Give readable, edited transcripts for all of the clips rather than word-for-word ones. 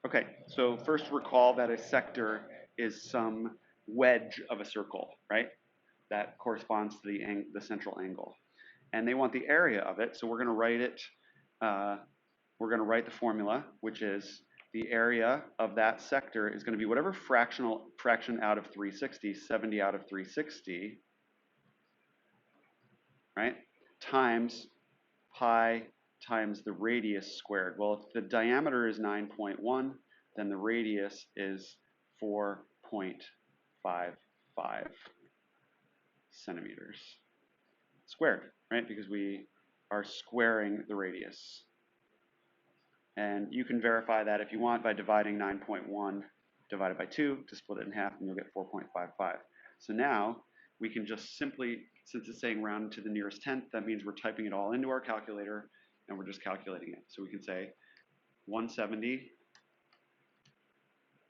Okay, so first recall that a sector is some wedge of a circle, right? That corresponds to the central angle. And they want the area of it, so we're going to write it, we're going to write the formula, which is the area of that sector is going to be whatever fraction out of 360, 70 out of 360, right, times pi times the radius squared. Well, if the diameter is 9.1, then the radius is 4.55 centimeters squared, right? Because we are squaring the radius. And you can verify that if you want by dividing 9.1 divided by 2 to split it in half, and you'll get 4.55. So now we can just simply, since it's saying round to the nearest tenth, that means we're typing it all into our calculator and we're just calculating it. So we can say 170,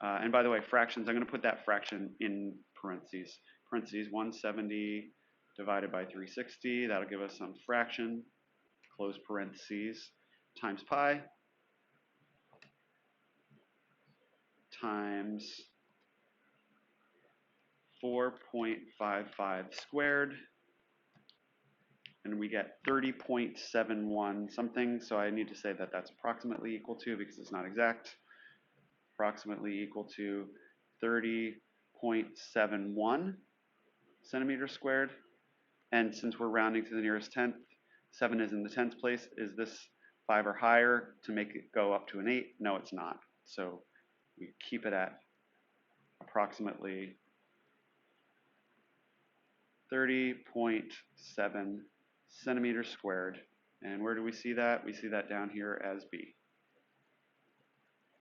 and by the way, fractions, I'm going to put that fraction in parentheses. Parentheses, 170 divided by 360, that'll give us some fraction, close parentheses, times pi, times 4.55 squared, and we get 30.71 something, so I need to say that that's approximately equal to, because it's not exact, approximately equal to 30.71 centimeters squared. And since we're rounding to the nearest tenth, 7 is in the tenth place. Is this 5 or higher to make it go up to an 8? No, it's not. So we keep it at approximately 30.7 centimeters squared. And where do we see that? We see that down here as B.